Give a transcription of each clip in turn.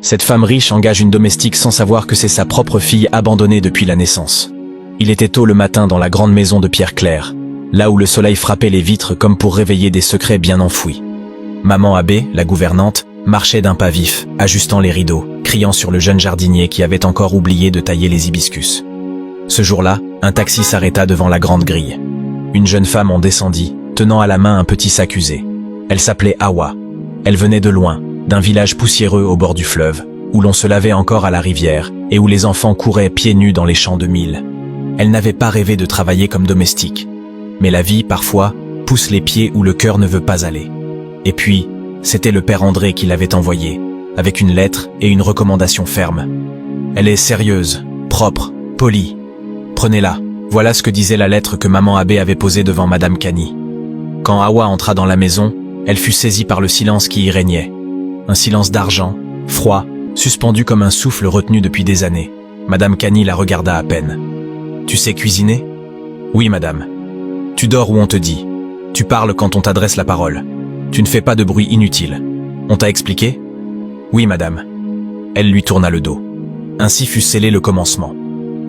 Cette femme riche engage une domestique sans savoir que c'est sa propre fille abandonnée depuis la naissance. Il était tôt le matin dans la grande maison de pierre claire, là où le soleil frappait les vitres comme pour réveiller des secrets bien enfouis. Maman Abbé, la gouvernante, marchait d'un pas vif, ajustant les rideaux, criant sur le jeune jardinier qui avait encore oublié de tailler les hibiscus. Ce jour-là, un taxi s'arrêta devant la grande grille. Une jeune femme en descendit, tenant à la main un petit sac usé. Elle s'appelait Hawa. Elle venait de loin, d'un village poussiéreux au bord du fleuve, où l'on se lavait encore à la rivière et où les enfants couraient pieds nus dans les champs de mil. Elle n'avait pas rêvé de travailler comme domestique. Mais la vie, parfois, pousse les pieds où le cœur ne veut pas aller. Et puis, c'était le père André qui l'avait envoyée, avec une lettre et une recommandation ferme. Elle est sérieuse, propre, polie. Prenez-la. Voilà ce que disait la lettre que maman Abbé avait posée devant Madame Cani. Quand Hawa entra dans la maison, elle fut saisie par le silence qui y régnait. Un silence d'argent, froid, suspendu comme un souffle retenu depuis des années. Madame Cani la regarda à peine. « Tu sais cuisiner ?»« Oui, madame. »« Tu dors où on te dit. Tu parles quand on t'adresse la parole. Tu ne fais pas de bruit inutile. On t'a expliqué ?»« Oui, madame. » Elle lui tourna le dos. Ainsi fut scellé le commencement.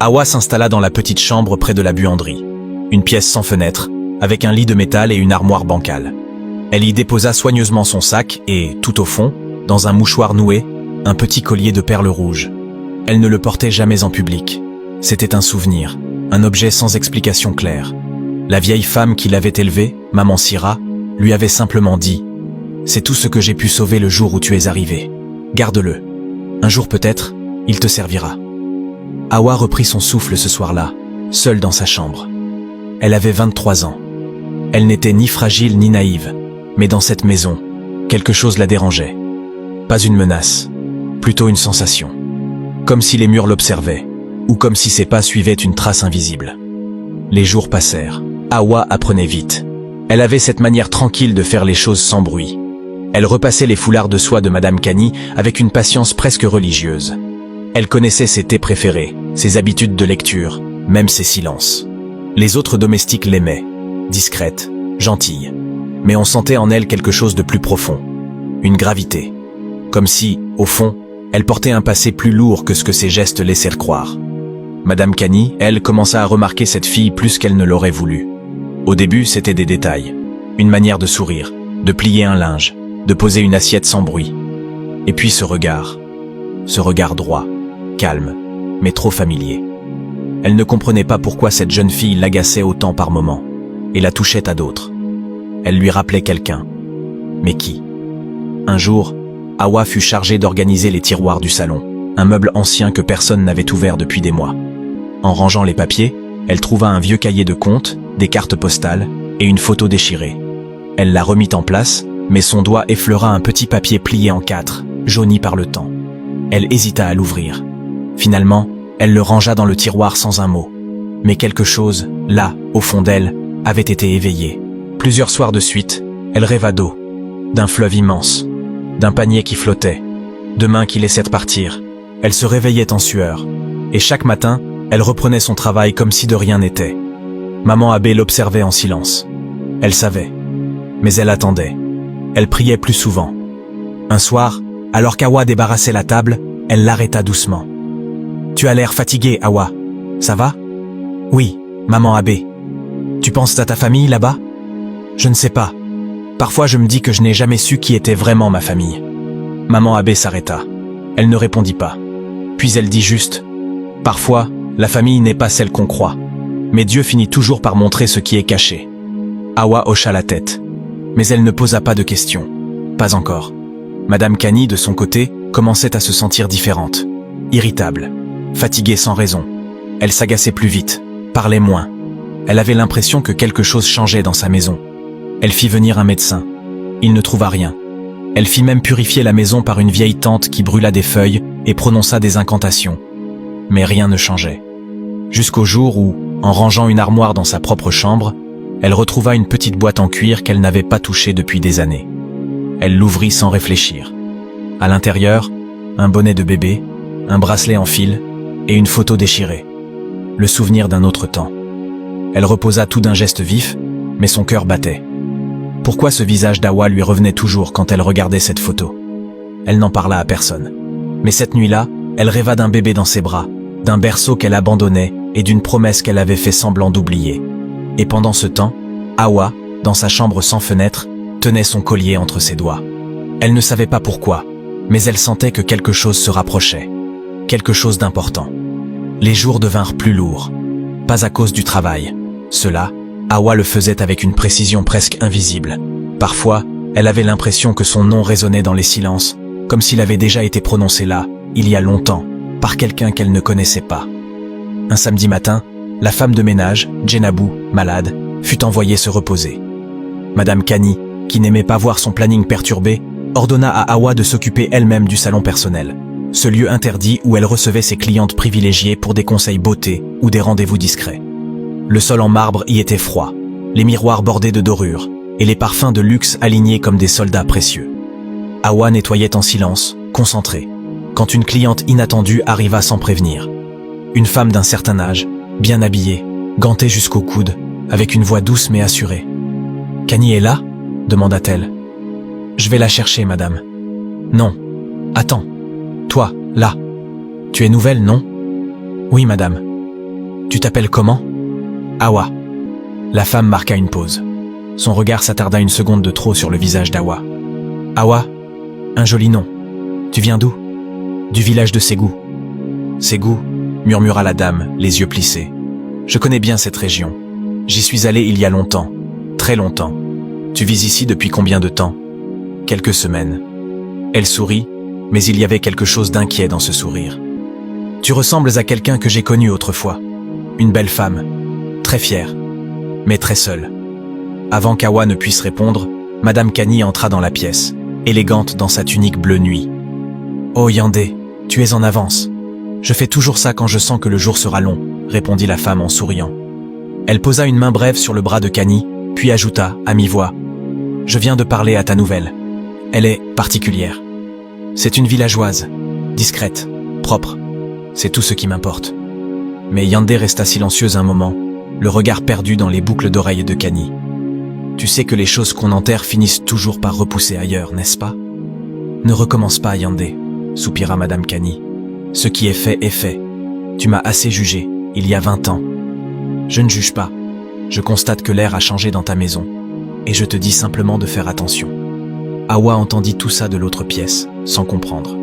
Hawa s'installa dans la petite chambre près de la buanderie. Une pièce sans fenêtre, avec un lit de métal et une armoire bancale. Elle y déposa soigneusement son sac et, tout au fond, dans un mouchoir noué, un petit collier de perles rouges. Elle ne le portait jamais en public. C'était un souvenir, un objet sans explication claire. La vieille femme qui l'avait élevée, maman Syrah, lui avait simplement dit « C'est tout ce que j'ai pu sauver le jour où tu es arrivé. Garde-le. Un jour peut-être, il te servira. » Hawa reprit son souffle ce soir-là, seule dans sa chambre. Elle avait 23 ans. Elle n'était ni fragile ni naïve, mais dans cette maison, quelque chose la dérangeait. Pas une menace, plutôt une sensation. Comme si les murs l'observaient, ou comme si ses pas suivaient une trace invisible. Les jours passèrent. Hawa apprenait vite. Elle avait cette manière tranquille de faire les choses sans bruit. Elle repassait les foulards de soie de Madame Cani avec une patience presque religieuse. Elle connaissait ses thés préférés, ses habitudes de lecture, même ses silences. Les autres domestiques l'aimaient, discrète, gentille. Mais on sentait en elle quelque chose de plus profond, une gravité. Comme si, au fond, elle portait un passé plus lourd que ce que ses gestes laissèrent croire. Madame Cani, elle, commença à remarquer cette fille plus qu'elle ne l'aurait voulu. Au début, c'était des détails. Une manière de sourire, de plier un linge, de poser une assiette sans bruit. Et puis ce regard droit, calme, mais trop familier. Elle ne comprenait pas pourquoi cette jeune fille l'agaçait autant par moments, et la touchait à d'autres. Elle lui rappelait quelqu'un. Mais qui? Un jour, Hawa fut chargée d'organiser les tiroirs du salon, un meuble ancien que personne n'avait ouvert depuis des mois. En rangeant les papiers, elle trouva un vieux cahier de comptes, des cartes postales et une photo déchirée. Elle la remit en place, mais son doigt effleura un petit papier plié en 4, jauni par le temps. Elle hésita à l'ouvrir. Finalement, elle le rangea dans le tiroir sans un mot. Mais quelque chose, là, au fond d'elle, avait été éveillé. Plusieurs soirs de suite, elle rêva d'eau, d'un fleuve immense, d'un panier qui flottait, de mains qui laissèrent partir. Elle se réveillait en sueur, et chaque matin, elle reprenait son travail comme si de rien n'était. Maman Abbé l'observait en silence. Elle savait, mais elle attendait. Elle priait plus souvent. Un soir, alors qu'Hawa débarrassait la table, elle l'arrêta doucement. « Tu as l'air fatiguée, Hawa. Ça va ?»« Oui, maman Abbé. Tu penses à ta famille là-bas ?»« Je ne sais pas. Parfois je me dis que je n'ai jamais su qui était vraiment ma famille. » Maman Abbé s'arrêta. Elle ne répondit pas. Puis elle dit juste « Parfois, la famille n'est pas celle qu'on croit. Mais Dieu finit toujours par montrer ce qui est caché. » Hawa hocha la tête. Mais elle ne posa pas de questions. Pas encore. Madame Cani, de son côté, commençait à se sentir différente. Irritable. Fatiguée sans raison. Elle s'agaçait plus vite. Parlait moins. Elle avait l'impression que quelque chose changeait dans sa maison. Elle fit venir un médecin. Il ne trouva rien. Elle fit même purifier la maison par une vieille tante qui brûla des feuilles et prononça des incantations. Mais rien ne changeait. Jusqu'au jour où, en rangeant une armoire dans sa propre chambre, elle retrouva une petite boîte en cuir qu'elle n'avait pas touchée depuis des années. Elle l'ouvrit sans réfléchir. À l'intérieur, un bonnet de bébé, un bracelet en fil et une photo déchirée. Le souvenir d'un autre temps. Elle reposa tout d'un geste vif, mais son cœur battait. Pourquoi ce visage d'Hawa lui revenait toujours quand elle regardait cette photo? Elle n'en parla à personne. Mais cette nuit-là, elle rêva d'un bébé dans ses bras, d'un berceau qu'elle abandonnait et d'une promesse qu'elle avait fait semblant d'oublier. Et pendant ce temps, Hawa, dans sa chambre sans fenêtre, tenait son collier entre ses doigts. Elle ne savait pas pourquoi, mais elle sentait que quelque chose se rapprochait. Quelque chose d'important. Les jours devinrent plus lourds. Pas à cause du travail. Cela, Hawa le faisait avec une précision presque invisible. Parfois, elle avait l'impression que son nom résonnait dans les silences, comme s'il avait déjà été prononcé là, il y a longtemps, par quelqu'un qu'elle ne connaissait pas. Un samedi matin, la femme de ménage, Jenabou, malade, fut envoyée se reposer. Madame Kani, qui n'aimait pas voir son planning perturbé, ordonna à Hawa de s'occuper elle-même du salon personnel, ce lieu interdit où elle recevait ses clientes privilégiées pour des conseils beauté ou des rendez-vous discrets. Le sol en marbre y était froid, les miroirs bordés de dorures, et les parfums de luxe alignés comme des soldats précieux. Hawa nettoyait en silence, concentrée, quand une cliente inattendue arriva sans prévenir. Une femme d'un certain âge, bien habillée, gantée jusqu'au coude, avec une voix douce mais assurée. « Kani est là ?» demanda-t-elle. « Je vais la chercher, madame. »« Non. Attends. Toi, là. Tu es nouvelle, non ?»« Oui, madame. »« Tu t'appelles comment ?»« Hawa. » La femme marqua une pause. Son regard s'attarda une seconde de trop sur le visage d'Hawa. « Hawa, un joli nom. Tu viens d'où ?»« Du village de Ségou. »« Ségou ?» murmura la dame, les yeux plissés. « Je connais bien cette région. J'y suis allé il y a longtemps. Très longtemps. Tu vis ici depuis combien de temps ?»« Quelques semaines. » Elle sourit, mais il y avait quelque chose d'inquiet dans ce sourire. « Tu ressembles à quelqu'un que j'ai connu autrefois. Une belle femme. Très fière. Mais très seule. » Avant qu'Hawa ne puisse répondre, Madame Kani entra dans la pièce, élégante dans sa tunique bleu nuit. « Oh Yandé, tu es en avance. Je fais toujours ça quand je sens que le jour sera long, » répondit la femme en souriant. Elle posa une main brève sur le bras de Kani, puis ajouta, à mi-voix, « Je viens de parler à ta nouvelle. Elle est particulière. C'est une villageoise, discrète, propre. C'est tout ce qui m'importe. » Mais Yandé resta silencieuse un moment, le regard perdu dans les boucles d'oreilles de Kani. « Tu sais que les choses qu'on enterre finissent toujours par repousser ailleurs, n'est-ce pas ?»« Ne recommence pas, Yandé, » soupira Madame Kani. « Ce qui est fait est fait. Tu m'as assez jugé, il y a 20 ans. Je ne juge pas. Je constate que l'air a changé dans ta maison, et je te dis simplement de faire attention. » Hawa entendit tout ça de l'autre pièce, sans comprendre.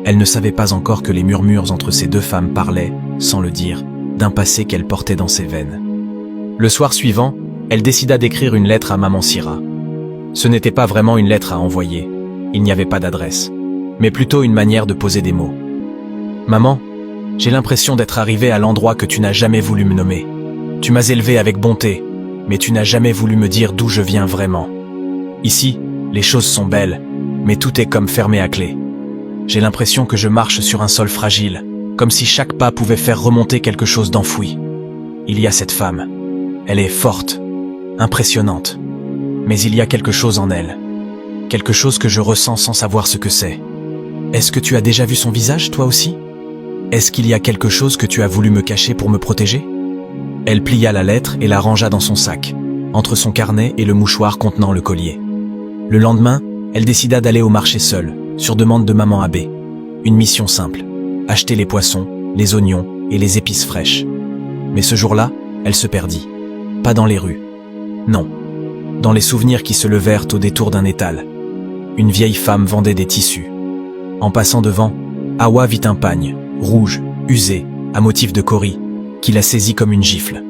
Elle ne savait pas encore que les murmures entre ces deux femmes parlaient, sans le dire, d'un passé qu'elle portait dans ses veines. Le soir suivant, elle décida d'écrire une lettre à Maman Sira. Ce n'était pas vraiment une lettre à envoyer, il n'y avait pas d'adresse, mais plutôt une manière de poser des mots. « Maman, j'ai l'impression d'être arrivé à l'endroit que tu n'as jamais voulu me nommer. Tu m'as élevé avec bonté, mais tu n'as jamais voulu me dire d'où je viens vraiment. Ici, les choses sont belles, mais tout est comme fermé à clé. J'ai l'impression que je marche sur un sol fragile, comme si chaque pas pouvait faire remonter quelque chose d'enfoui. Il y a cette femme. Elle est forte, impressionnante, mais il y a quelque chose en elle. Quelque chose que je ressens sans savoir ce que c'est. Est-ce que tu as déjà vu son visage, toi aussi ? Est-ce qu'il y a quelque chose que tu as voulu me cacher pour me protéger ? » Elle plia la lettre et la rangea dans son sac, entre son carnet et le mouchoir contenant le collier. Le lendemain, elle décida d'aller au marché seule, sur demande de Maman Abbé. Une mission simple, acheter les poissons, les oignons et les épices fraîches. Mais ce jour-là, elle se perdit. Pas dans les rues. Non. Dans les souvenirs qui se levèrent au détour d'un étal. Une vieille femme vendait des tissus. En passant devant, Hawa vit un pagne, rouge, usé, à motif de cori, qui la saisit comme une gifle.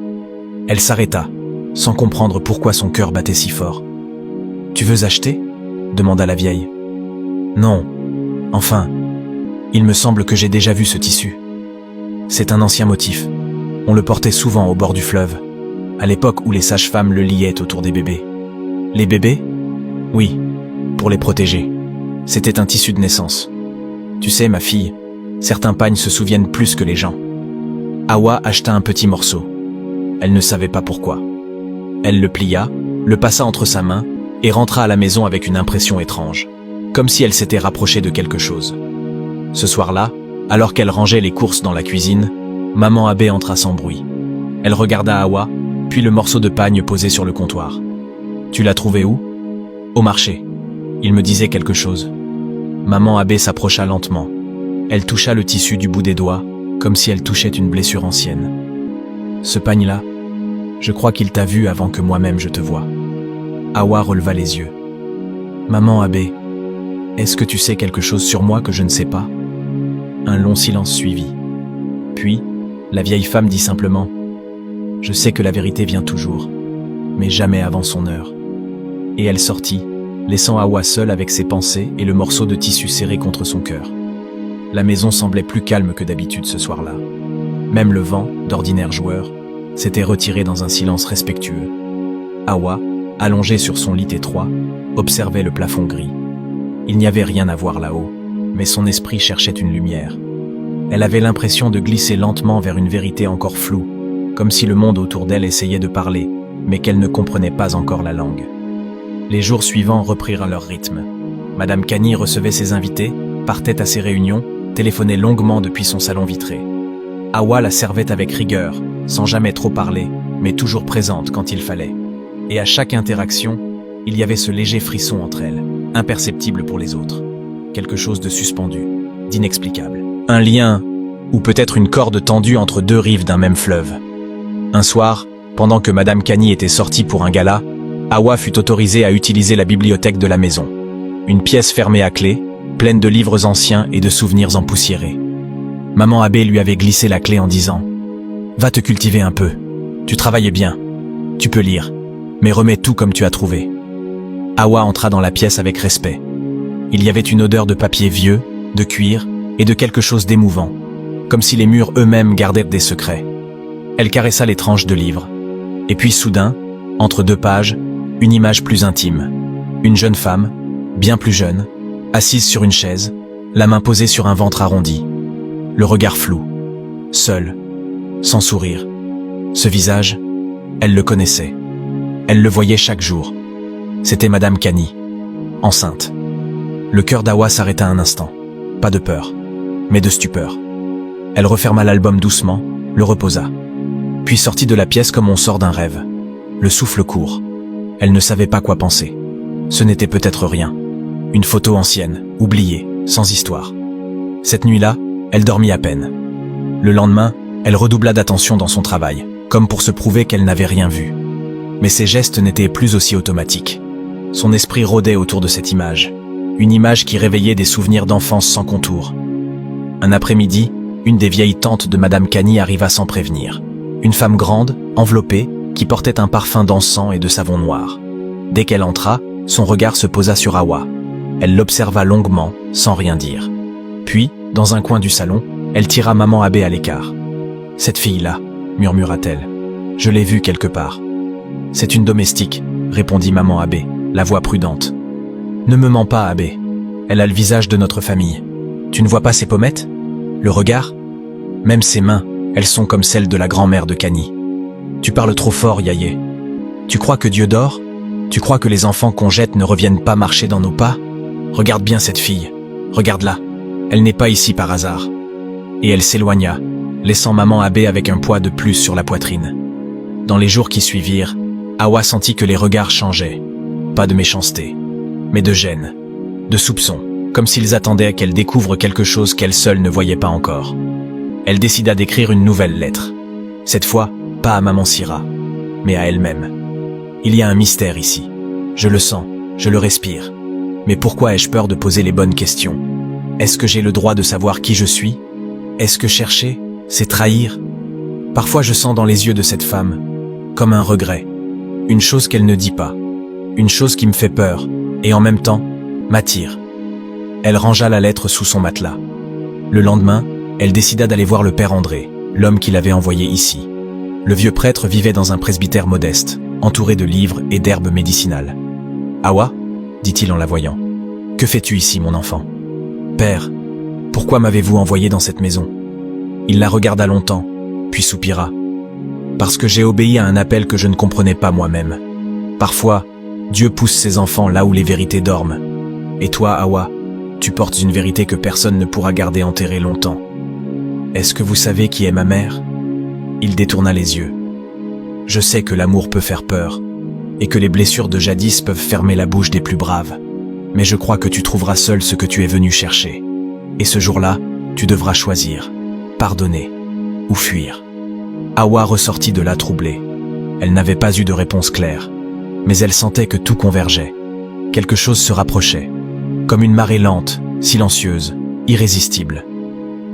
Elle s'arrêta, sans comprendre pourquoi son cœur battait si fort. « Tu veux acheter ?» demanda la vieille. « Non. Enfin, il me semble que j'ai déjà vu ce tissu. C'est un ancien motif. On le portait souvent au bord du fleuve, à l'époque où les sages-femmes le liaient autour des bébés. Les bébés ? Oui, pour les protéger. C'était un tissu de naissance. Tu sais, ma fille, certains pagnes se souviennent plus que les gens. » Hawa acheta un petit morceau. Elle ne savait pas pourquoi. Elle le plia, le passa entre sa main et rentra à la maison avec une impression étrange, comme si elle s'était rapprochée de quelque chose. Ce soir-là, alors qu'elle rangeait les courses dans la cuisine, Maman Abbé entra sans bruit. Elle regarda Hawa, puis le morceau de pagne posé sur le comptoir. « Tu l'as trouvé où ?»« Au marché. Il me disait quelque chose. » Maman Abbé s'approcha lentement. Elle toucha le tissu du bout des doigts, comme si elle touchait une blessure ancienne. Ce pagne-là, je crois qu'il t'a vu avant que moi-même je te voie. Hawa releva les yeux. Maman Abbé, est-ce que tu sais quelque chose sur moi que je ne sais pas? Un long silence suivit. Puis, la vieille femme dit simplement, je sais que la vérité vient toujours, mais jamais avant son heure. Et elle sortit, laissant Hawa seule avec ses pensées et le morceau de tissu serré contre son cœur. La maison semblait plus calme que d'habitude ce soir-là. Même le vent, d'ordinaire joueur, s'était retiré dans un silence respectueux. Hawa, allongée sur son lit étroit, observait le plafond gris. Il n'y avait rien à voir là-haut, mais son esprit cherchait une lumière. Elle avait l'impression de glisser lentement vers une vérité encore floue, comme si le monde autour d'elle essayait de parler, mais qu'elle ne comprenait pas encore la langue. Les jours suivants reprirent leur rythme. Madame Cany recevait ses invités, partait à ses réunions, téléphonait longuement depuis son salon vitré. Hawa la servait avec rigueur, sans jamais trop parler, mais toujours présente quand il fallait. Et à chaque interaction, il y avait ce léger frisson entre elles, imperceptible pour les autres. Quelque chose de suspendu, d'inexplicable. Un lien, ou peut-être une corde tendue entre deux rives d'un même fleuve. Un soir, pendant que Madame Cany était sortie pour un gala, Hawa fut autorisée à utiliser la bibliothèque de la maison. Une pièce fermée à clé, pleine de livres anciens et de souvenirs empoussiérés. Maman Abbé lui avait glissé la clé en disant « Va te cultiver un peu, tu travailles bien, tu peux lire, mais remets tout comme tu as trouvé. » Hawa entra dans la pièce avec respect. Il y avait une odeur de papier vieux, de cuir et de quelque chose d'émouvant, comme si les murs eux-mêmes gardaient des secrets. Elle caressa les tranches de livres. Et puis soudain, entre deux pages, une image plus intime. Une jeune femme, bien plus jeune, assise sur une chaise, la main posée sur un ventre arrondi. Le regard flou, seul, sans sourire. Ce visage, elle le connaissait. Elle le voyait chaque jour. C'était Madame Cany, enceinte. Le cœur d'Hawa s'arrêta un instant. Pas de peur, mais de stupeur. Elle referma l'album doucement, le reposa. Puis sortit de la pièce comme on sort d'un rêve. Le souffle court. Elle ne savait pas quoi penser. Ce n'était peut-être rien. Une photo ancienne, oubliée, sans histoire. Cette nuit-là, elle dormit à peine. Le lendemain, elle redoubla d'attention dans son travail, comme pour se prouver qu'elle n'avait rien vu. Mais ses gestes n'étaient plus aussi automatiques. Son esprit rôdait autour de cette image. Une image qui réveillait des souvenirs d'enfance sans contour. Un après-midi, une des vieilles tantes de Madame Cany arriva sans prévenir. Une femme grande, enveloppée, qui portait un parfum d'encens et de savon noir. Dès qu'elle entra, son regard se posa sur Hawa. Elle l'observa longuement, sans rien dire. Puis, dans un coin du salon, elle tira Maman Abbé à l'écart. « Cette fille-là, murmura-t-elle. Je l'ai vue quelque part. »« C'est une domestique, » répondit Maman Abbé, la voix prudente. « Ne me mens pas, Abbé. Elle a le visage de notre famille. Tu ne vois pas ses pommettes? Le regard? Même ses mains, elles sont comme celles de la grand-mère de Cany. Tu parles trop fort, Yayé. Tu crois que Dieu dort? Tu crois que les enfants qu'on jette ne reviennent pas marcher dans nos pas? Regarde bien cette fille. Regarde-la. Elle n'est pas ici par hasard. » Et elle s'éloigna, laissant Maman Abbé avec un poids de plus sur la poitrine. Dans les jours qui suivirent, Hawa sentit que les regards changeaient. Pas de méchanceté, mais de gêne, de soupçon, comme s'ils attendaient qu'elle découvre quelque chose qu'elle seule ne voyait pas encore. Elle décida d'écrire une nouvelle lettre. Cette fois, pas à Maman Syrah, mais à elle-même. Il y a un mystère ici. Je le sens, je le respire. Mais pourquoi ai-je peur de poser les bonnes questions? Est-ce que j'ai le droit de savoir qui je suis? Est-ce que chercher, c'est trahir? Parfois je sens dans les yeux de cette femme, comme un regret, une chose qu'elle ne dit pas, une chose qui me fait peur, et en même temps, m'attire. Elle rangea la lettre sous son matelas. Le lendemain, elle décida d'aller voir le père André, l'homme qui l'avait envoyé ici. Le vieux prêtre vivait dans un presbytère modeste, entouré de livres et d'herbes médicinales. « Hawa » dit-il en la voyant. « Que fais-tu ici, mon enfant ?»« Père, pourquoi m'avez-vous envoyé dans cette maison ?» Il la regarda longtemps, puis soupira. « Parce que j'ai obéi à un appel que je ne comprenais pas moi-même. Parfois, Dieu pousse ses enfants là où les vérités dorment. Et toi, Hawa, tu portes une vérité que personne ne pourra garder enterrée longtemps. Est-ce que vous savez qui est ma mère ?» Il détourna les yeux. « Je sais que l'amour peut faire peur, et que les blessures de jadis peuvent fermer la bouche des plus braves. Mais je crois que tu trouveras seul ce que tu es venu chercher. Et ce jour-là, Tu devras choisir, pardonner ou fuir. » Hawa ressortit de là troublée. Elle n'avait pas eu de réponse claire, mais elle sentait que tout convergeait. Quelque chose se rapprochait, comme une marée lente, silencieuse, irrésistible.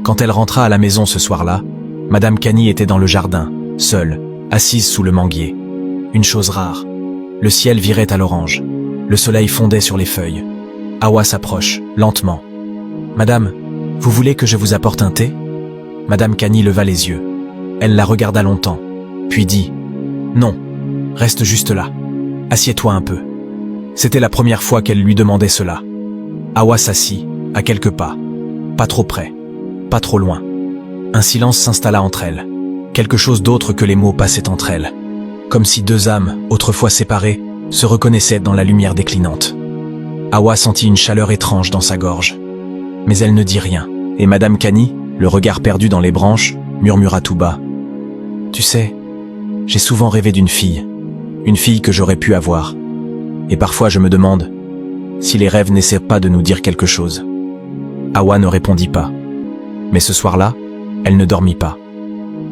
Quand elle rentra à la maison ce soir-là, Madame Cani était dans le jardin, seule, assise sous le manguier. Une chose rare. Le ciel virait à l'orange. Le soleil fondait sur les feuilles. Hawa s'approche, lentement. « Madame, vous voulez que je vous apporte un thé ?» Madame Cani leva les yeux. Elle la regarda longtemps, puis dit « Non, reste juste là. Assieds-toi un peu. » C'était la première fois qu'elle lui demandait cela. Hawa s'assit, à quelques pas. Pas trop près, pas trop loin. Un silence s'installa entre elles. Quelque chose d'autre que les mots passait entre elles. Comme si deux âmes, autrefois séparées, se reconnaissaient dans la lumière déclinante. Hawa sentit une chaleur étrange dans sa gorge. Mais elle ne dit rien, et Madame Cani, le regard perdu dans les branches, murmura tout bas. « Tu sais, j'ai souvent rêvé d'une fille que j'aurais pu avoir. Et parfois je me demande si les rêves n'essaient pas de nous dire quelque chose. » Hawa ne répondit pas. Mais ce soir-là, elle ne dormit pas.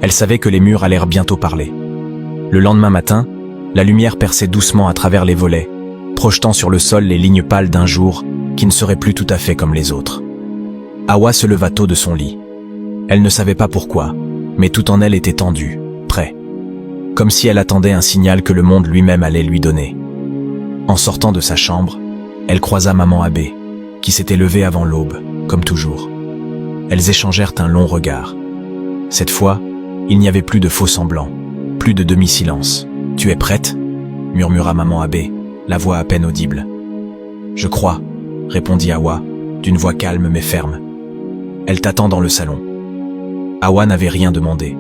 Elle savait que les murs allèrent bientôt parler. Le lendemain matin, la lumière perçait doucement à travers les volets, projetant sur le sol les lignes pâles d'un jour qui ne serait plus tout à fait comme les autres. Hawa se leva tôt de son lit. Elle ne savait pas pourquoi, mais tout en elle était tendu, prêt. Comme si elle attendait un signal que le monde lui-même allait lui donner. En sortant de sa chambre, elle croisa maman Abbé, qui s'était levée avant l'aube, comme toujours. Elles échangèrent un long regard. Cette fois, il n'y avait plus de faux semblants, plus de demi-silence. « Tu es prête ?» murmura maman Abbé, la voix à peine audible. « Je crois, » répondit Hawa, d'une voix calme mais ferme. « Elle t'attend dans le salon. » Hawa n'avait rien demandé,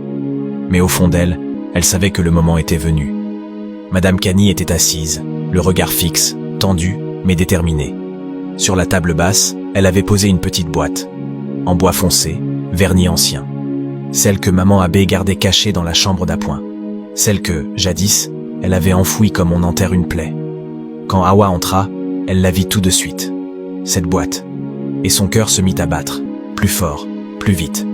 mais au fond d'elle, elle savait que le moment était venu. Madame Cani était assise, le regard fixe, tendu, mais déterminé. Sur la table basse, elle avait posé une petite boîte, en bois foncé, vernis ancien. Celle que maman Abbé gardait cachée dans la chambre d'appoint. Celle que, jadis, elle avait enfouie comme on enterre une plaie. Quand Hawa entra, elle la vit tout de suite. Cette boîte. Et son cœur se mit à battre, plus fort, plus vite.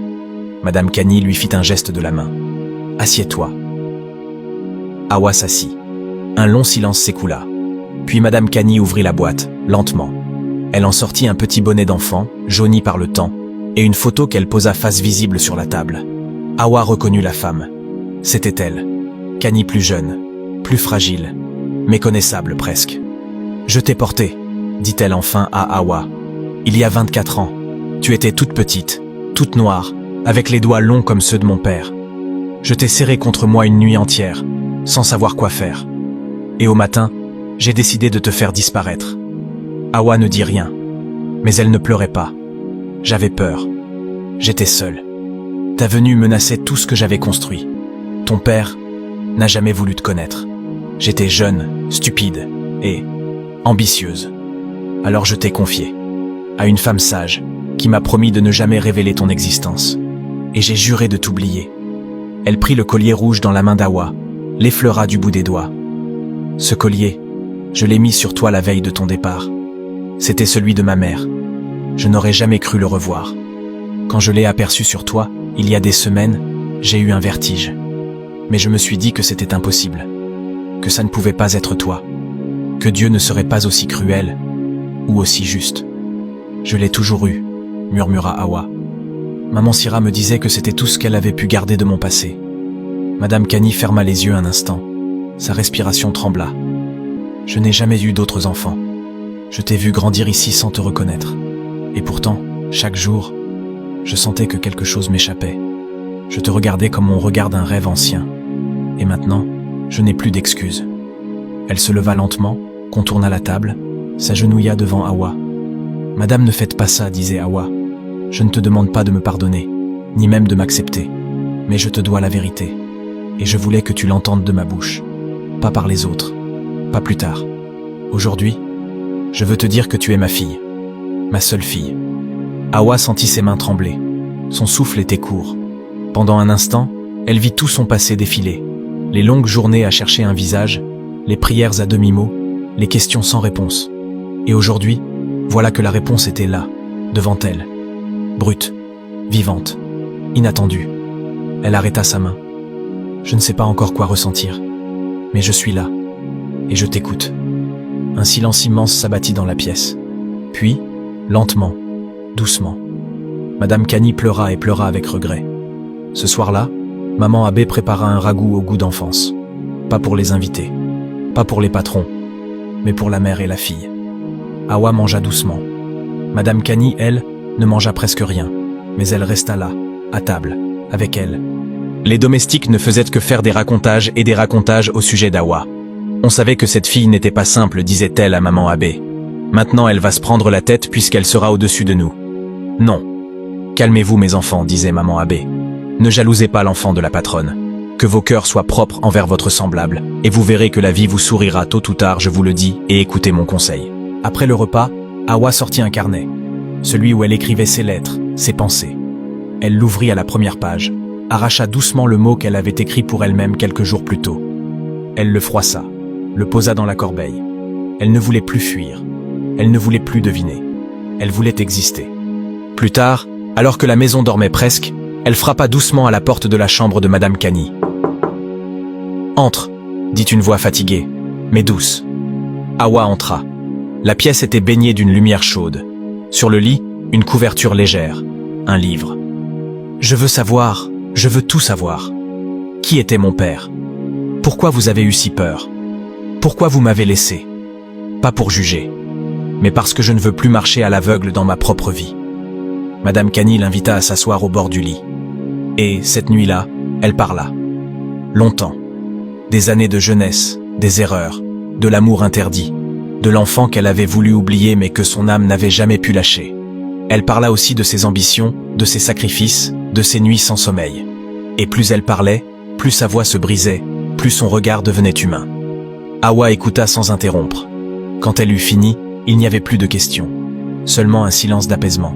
Madame Cani lui fit un geste de la main. « Assieds-toi. » Hawa s'assit. Un long silence s'écoula. Puis Madame Cani ouvrit la boîte, lentement. Elle en sortit un petit bonnet d'enfant, jauni par le temps, et une photo qu'elle posa face visible sur la table. Hawa reconnut la femme. C'était elle. Cani plus jeune, plus fragile, méconnaissable presque. « Je t'ai portée, » dit-elle enfin à Hawa. « Il y a 24 ans. Tu étais toute petite, toute noire, avec les doigts longs comme ceux de mon père. Je t'ai serré contre moi une nuit entière, sans savoir quoi faire. Et au matin, j'ai décidé de te faire disparaître. » Hawa ne dit rien, mais elle ne pleurait pas. J'avais peur. J'étais seule. Ta venue menaçait tout ce que j'avais construit. Ton père n'a jamais voulu te connaître. J'étais jeune, stupide et ambitieuse. Alors je t'ai confiée à une femme sage qui m'a promis de ne jamais révéler ton existence. Et j'ai juré de t'oublier. Elle prit le collier rouge dans la main d'Hawa, l'effleura du bout des doigts. Ce collier, je l'ai mis sur toi la veille de ton départ. C'était celui de ma mère. Je n'aurais jamais cru le revoir. Quand je l'ai aperçu sur toi, il y a des semaines, j'ai eu un vertige. Mais je me suis dit que c'était impossible, que ça ne pouvait pas être toi, que Dieu ne serait pas aussi cruel ou aussi juste. Je l'ai toujours eu, murmura Hawa. Maman Sira me disait que c'était tout ce qu'elle avait pu garder de mon passé. Madame Cani ferma les yeux un instant. Sa respiration trembla. Je n'ai jamais eu d'autres enfants. Je t'ai vu grandir ici sans te reconnaître. Et pourtant, chaque jour, je sentais que quelque chose m'échappait. Je te regardais comme on regarde un rêve ancien. Et maintenant, je n'ai plus d'excuses. Elle se leva lentement, contourna la table, s'agenouilla devant Hawa. « Madame, ne faites pas ça, disait Hawa. Je ne te demande pas de me pardonner, ni même de m'accepter. Mais je te dois la vérité. Et je voulais que tu l'entendes de ma bouche. Pas par les autres. Pas plus tard. Aujourd'hui, je veux te dire que tu es ma fille. Ma seule fille. » Hawa sentit ses mains trembler. Son souffle était court. Pendant un instant, elle vit tout son passé défiler. Les longues journées à chercher un visage, les prières à demi-mot, les questions sans réponse. Et aujourd'hui, voilà que la réponse était là, devant elle. Brute, vivante, inattendue. Elle arrêta sa main. Je ne sais pas encore quoi ressentir, mais je suis là, et je t'écoute. Un silence immense s'abattit dans la pièce. Puis, lentement, doucement, Madame Cani pleura et pleura avec regret. Ce soir-là, maman Abbé prépara un ragoût au goût d'enfance. Pas pour les invités, pas pour les patrons, mais pour la mère et la fille. Awa mangea doucement. Madame Cani, elle, ne mangea presque rien, mais elle resta là, à table, avec elle. Les domestiques ne faisaient que faire des racontages et des racontages au sujet d'Awa. On savait que cette fille n'était pas simple, disait-elle à maman Abbé. Maintenant elle va se prendre la tête puisqu'elle sera au-dessus de nous. Non. Calmez-vous mes enfants, disait maman Abbé. Ne jalousez pas l'enfant de la patronne. Que vos cœurs soient propres envers votre semblable, et vous verrez que la vie vous sourira tôt ou tard, je vous le dis, et écoutez mon conseil. Après le repas, Awa sortit un carnet, celui où elle écrivait ses lettres, ses pensées. Elle l'ouvrit à la première page, arracha doucement le mot qu'elle avait écrit pour elle-même quelques jours plus tôt. Elle le froissa, le posa dans la corbeille. Elle ne voulait plus fuir, elle ne voulait plus deviner, elle voulait exister. Plus tard, alors que la maison dormait presque, elle frappa doucement à la porte de la chambre de Madame Cani. « Entre » dit une voix fatiguée, mais douce. Awa entra. La pièce était baignée d'une lumière chaude. Sur le lit, une couverture légère, un livre. « Je veux savoir, je veux tout savoir. Qui était mon père? Pourquoi vous avez eu si peur? Pourquoi vous m'avez laissé? Pas pour juger, mais parce que je ne veux plus marcher à l'aveugle dans ma propre vie. » Madame Cani l'invita à s'asseoir au bord du lit. Et, cette nuit-là, elle parla. Longtemps. Des années de jeunesse, des erreurs, de l'amour interdit, de l'enfant qu'elle avait voulu oublier mais que son âme n'avait jamais pu lâcher. Elle parla aussi de ses ambitions, de ses sacrifices, de ses nuits sans sommeil. Et plus elle parlait, plus sa voix se brisait, plus son regard devenait humain. Awa écouta sans interrompre. Quand elle eut fini, il n'y avait plus de questions, seulement un silence d'apaisement.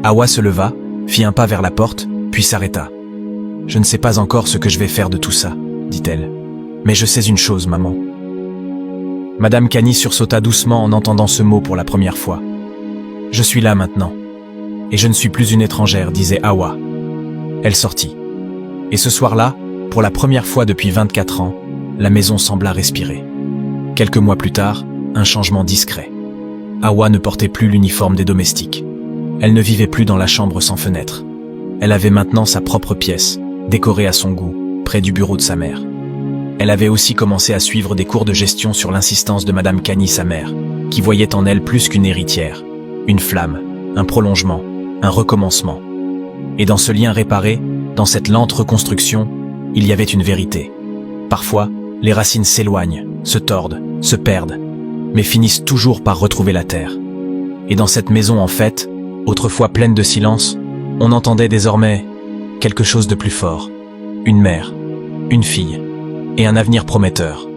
Awa se leva, fit un pas vers la porte, puis s'arrêta. « Je ne sais pas encore ce que je vais faire de tout ça, » dit-elle. « Mais je sais une chose, maman. » Madame Cani sursauta doucement en entendant ce mot pour la première fois. « Je suis là maintenant. Et je ne suis plus une étrangère, disait Awa. » Elle sortit. Et ce soir-là, pour la première fois depuis 24 ans, la maison sembla respirer. Quelques mois plus tard, un changement discret. Awa ne portait plus l'uniforme des domestiques. Elle ne vivait plus dans la chambre sans fenêtre. Elle avait maintenant sa propre pièce, décorée à son goût, près du bureau de sa mère. Elle avait aussi commencé à suivre des cours de gestion sur l'insistance de Madame Cani, sa mère, qui voyait en elle plus qu'une héritière, une flamme, un prolongement, un recommencement. Et dans ce lien réparé, dans cette lente reconstruction, il y avait une vérité. Parfois, les racines s'éloignent, se tordent, se perdent, mais finissent toujours par retrouver la terre. Et dans cette maison en fait, autrefois pleine de silence, on entendait désormais quelque chose de plus fort. Une mère, une fille, et un avenir prometteur.